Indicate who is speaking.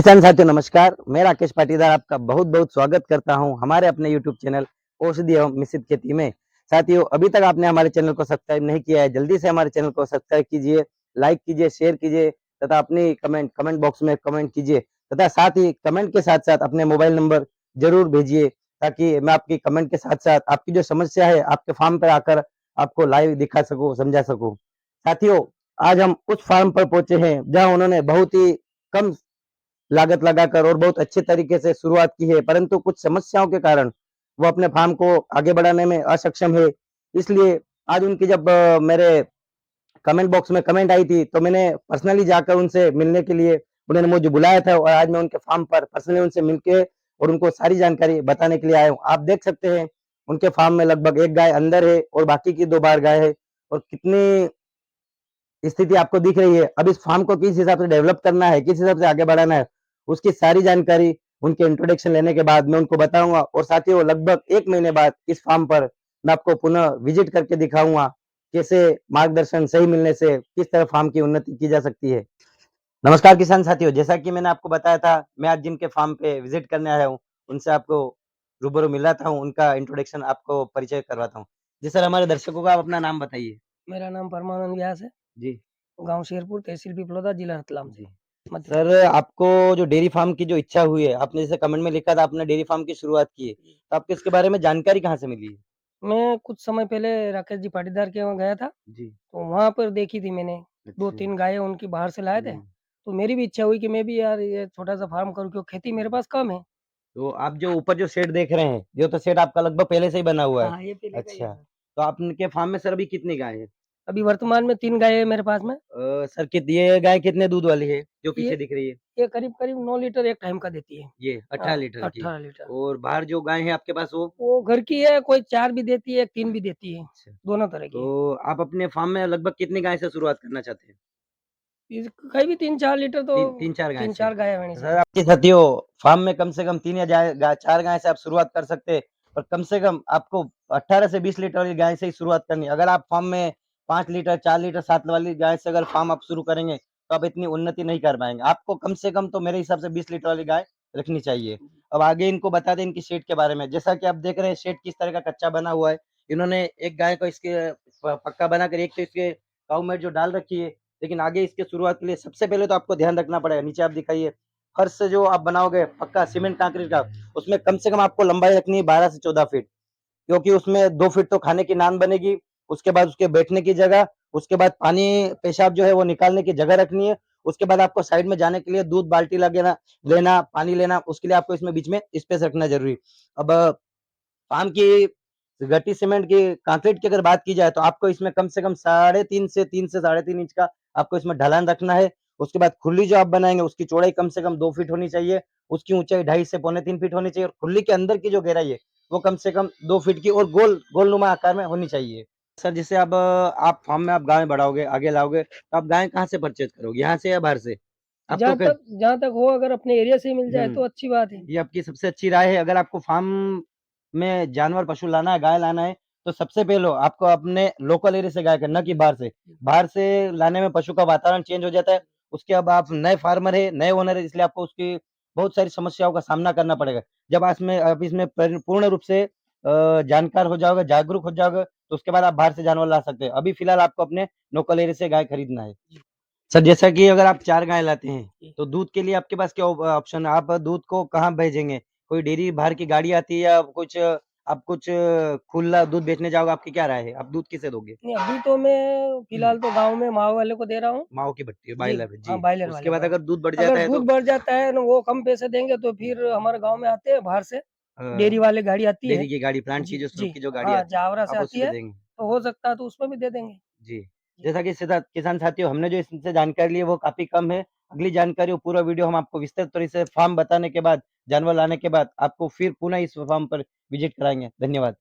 Speaker 1: किसान साथियों नमस्कार। मैं राकेश पाटीदार आपका बहुत बहुत स्वागत करता हूं हमारे अपने यूट्यूब चैनल औषधि एवं मिश्रित खेती में। साथियों अभी तक आपने हमारे चैनल को सब्सक्राइब नहीं किया है, जल्दी से हमारे चैनल को सब्सक्राइब कीजिए, लाइक कीजिए, शेयर कीजिए तथा अपनी कमेंट बॉक्स में कमेंट कीजिए तथा साथ ही कमेंट के साथ साथ अपने मोबाइल नंबर जरूर भेजिए ताकि मैं आपकी कमेंट के साथ साथ आपकी जो समस्या है आपके फार्म पर आकर आपको लाइव दिखा सकूं, समझा सकूं। साथियों आज हम उस फार्म पर पहुंचे हैं जहां उन्होंने बहुत ही कम लागत लगाकर और बहुत अच्छे तरीके से शुरुआत की है, परंतु कुछ समस्याओं के कारण वो अपने फार्म को आगे बढ़ाने में असक्षम है। इसलिए आज उनकी जब मेरे कमेंट बॉक्स में कमेंट आई थी तो मैंने पर्सनली जाकर उनसे मिलने के लिए उन्होंने मुझे बुलाया था और आज मैं उनके फार्म पर पर्सनली उनसे मिलके और उनको सारी जानकारी बताने के लिए आया हूँ। आप देख सकते हैं उनके फार्म में लगभग एक गाय अंदर है और बाकी की दो बाहर गाय है और कितनी स्थिति आपको दिख रही है। अब इस फार्म को किस हिसाब से डेवलप करना है, किस हिसाब से आगे बढ़ाना है, उसकी सारी जानकारी उनके इंट्रोडक्शन लेने के बाद मैं उनको बताऊंगा और साथियों लगभग 1 महीने बाद इस फार्म पर मैं आपको पुनः विजिट करके दिखाऊंगा कैसे मार्गदर्शन सही मिलने से किस तरह फार्म की उन्नति की जा सकती है। नमस्कार किसान साथियों, जैसा कि मैंने आपको बताया था मैं आज जिनके फार्म पे विजिट करने आया हूँ, उनसे आपको रूबरू मिलाता हूँ, उनका इंट्रोडक्शन आपको परिचय करवाता हूँ। जी सर, हमारे दर्शकों को आप अपना नाम बताइए।
Speaker 2: मेरा नाम परमानंद व्यास है,
Speaker 1: जी।
Speaker 2: गाँव शेरपुर, तहसील पिपलौदा, जिला रतलाम
Speaker 1: जी।
Speaker 2: से, मध्य
Speaker 1: सर
Speaker 2: प्रदेश।
Speaker 1: आपको जो डेयरी फार्म की जो इच्छा हुई है, आपने जैसे कमेंट में लिखा था आपने डेयरी फार्म की शुरुआत की है, तो आपको इसके बारे में जानकारी कहाँ से मिली है?
Speaker 2: मैं कुछ समय पहले राकेश जी पाटीदार के वहाँ गया था,
Speaker 1: जी।
Speaker 2: तो वहाँ पर देखी थी मैंने,
Speaker 1: अच्छा।
Speaker 2: 2-3 गायें उनकी बाहर से लाए थे,
Speaker 1: हुँ।
Speaker 2: तो मेरी भी इच्छा हुई कि मैं भी यार ये छोटा-सा फार्म करूँ क्योंकि खेती मेरे पास कम है।
Speaker 1: तो आप जो ऊपर जो शेड देख रहे हैं, ये तो शेड आपका लगभग पहले से ही बना हुआ है।
Speaker 2: हाँ, ये पहले का ही है
Speaker 1: अच्छा,
Speaker 2: सर।
Speaker 1: तो आपके फार्म में सर अभी कितनी गाय हैं?
Speaker 2: अभी वर्तमान में 3 गायें हैं मेरे पास में,
Speaker 1: सर ये गाय कितने दूध वाली है, जो
Speaker 2: ये
Speaker 1: पीछे दिख रही है?
Speaker 2: ये करीब-करीब 9 लीटर एक टाइम का देती है।
Speaker 1: ये 18 लीटर की
Speaker 2: 18 लीटर।
Speaker 1: और बाहर जो गाय है आपके पास वो?
Speaker 2: वो घर की है, कोई 4 भी देती है, 3 भी देती है,
Speaker 1: अच्छा,
Speaker 2: दोनों तरह की है।
Speaker 1: तो आप अपने फार्म में लगभग कितनी गाय से शुरुआत करना चाहते हैं?
Speaker 2: कहीं भी 3-4 लीटर तो
Speaker 1: 3-4 गाय से।
Speaker 2: 3-4 गायें होनी
Speaker 1: सर
Speaker 2: चाहिए।
Speaker 1: आपके साथियों फार्म में कम से कम 3 या 4 गाय से आप शुरुआत कर सकते हैं और कम से कम आपको 18 से 20 लीटर वाली गाय से ही शुरुआत करनी है। अगर आप फार्म में 5 लीटर, 4 लीटर, 7 वाली गाय से अगर फार्म आप शुरू करेंगे, तो आप इतनी उन्नति नहीं कर पाएँगे। आपको कम से कम तो मेरे हिसाब से 20 लीटर वाली गाय रखनी चाहिए। अब आगे इनको बता दें इनकी शेड के बारे में। जैसा कि आप देख रहे हैं शेड किस तरह का कच्चा बना हुआ है। इन्होंने एक गाय को इसके पक्का बनाकर एक तो इसके काऊ मेट जो डाल रखी है, लेकिन आगे इसके शुरुआत के लिए सबसे पहले तो आपको ध्यान रखना पड़ेगा। नीचे आप दिखाइए, फर्श से जो आप बनाओगे पक्का सीमेंट कंक्रीट का, उसमें कम से कम आपको लंबाई रखनी है 12 से 14 फीट, क्योंकि उसमें 2 फीट तो खाने की नान बनेगी, उसके बाद उसके बैठने की जगह, उसके बाद पानी पेशाब जो है वो निकालने की जगह रखनी है, उसके बाद आपको साइड में जाने के लिए दूध बाल्टी लगेना लेना, पानी लेना, उसके लिए आपको इसमें बीच में स्पेस रखना ज़रूरी। अब पाम की गट्टी सीमेंट की कंक्रीट की अगर बात की जाए तो आपको इसमें कम से कम 3.5 से साढ़े 3 इंच का आपको इसमें ढलान रखना है। उसके बाद खुली जो आप बनाएँगे उसकी चौड़ाई कम से कम 2 फीट होनी चाहिए, उसकी ऊँचाई 2.5 से पौने 3 फीट होनी चाहिए और खुली के अंदर की जो गहराई है, वो कम से कम 2 फीट की और गोलनुमा आकार में होनी चाहिए। सर जैसे अब आप फार्म में आप गाय बढ़ाओगे, आगे लाओगे, तो आप गाय कहाँ से परचेज़ करोगे? यहाँ से या बाहर से? आप तो क
Speaker 2: जहाँ तक हो अगर अपने एरिया से ही मिल जाए
Speaker 1: हुँ।
Speaker 2: तो अच्छी बात है।
Speaker 1: ये आपकी सबसे अच्छी राय है। अगर आपको फार्म में जानवर पशु लाना है, गाय लाना है, तो सबसे पहले आपको अपने लोकल एरिया से गाय का ना कि बाहर से। बाहर से लाने में पशु का वातावरण चेंज हो जाता है। उसके अब आप नए फार्मर हैं, नए ओनर हैं, इसलिए आपको उसकी बहुत सारी समस्याओं का सामना करना पड़ेगा। जब आप इसमें पूर्ण रूप से जानकार हो जाओगे, जागरूक हो जाओगे, तो उसके बाद आप बाहर से जानवर ला सकते हैं। अभी फ़िलहाल आपको अपने लोकल एरिया से गाय खरीदना है। सर जैसा कि अगर आप 4 गाय लाते हैं, तो दूध के लिए आपके पास क्या ऑप्शन है? आप दूध को कहाँ भेजेंगे? कोई डेयरी बाहर की गाड़ी आती है या कुछ आप कुछ खुला दूध बेचने जाओगे, आपकी क्या राय है? आप दूध किसे दोगे?
Speaker 2: नहीं, अभी तो मैं
Speaker 1: हुँ,
Speaker 2: फिलहाल तो गाँव में माँ वाले को दे रहा हूँ।
Speaker 1: माओ की भट्टी
Speaker 2: जी,
Speaker 1: बॉयलर
Speaker 2: हाँ,
Speaker 1: जी।
Speaker 2: बॉयलर
Speaker 1: उसके
Speaker 2: वाले
Speaker 1: बाद
Speaker 2: को।
Speaker 1: अगर दूध बढ़
Speaker 2: अगर
Speaker 1: जाता है
Speaker 2: दूध
Speaker 1: तो
Speaker 2: बढ़ जाता है ना वो कम पैसे देंगे तो फिर हमारे गाँव में आते हैं बाहर से,
Speaker 1: अ,
Speaker 2: डेयरी वाले गाड़ी आती है।
Speaker 1: डेयरी की गाड़ी प्लांट की
Speaker 2: जी,
Speaker 1: जो
Speaker 2: जी।
Speaker 1: स्टॉक की जो गाड़ी
Speaker 2: हाँ,
Speaker 1: आती है,
Speaker 2: जावरा से
Speaker 1: आप
Speaker 2: आती
Speaker 1: उसी पे
Speaker 2: है,
Speaker 1: देंगे।
Speaker 2: तो हो सकता है तो उसमें भी दे देंगे।
Speaker 1: जी।
Speaker 2: जी।
Speaker 1: जैसा कि किसान साथियों हमने जो इससे जानकारी ली है वो काफ़ी कम है। अगली जानकारी और पूरा वीडियो हम आपको विस्तृत तरीके से फार्म बताने के बाद, जानवर लाने के बाद आपको फिर पुनः इस फार्म पर विज़िट कराएँगे। धन्यवाद।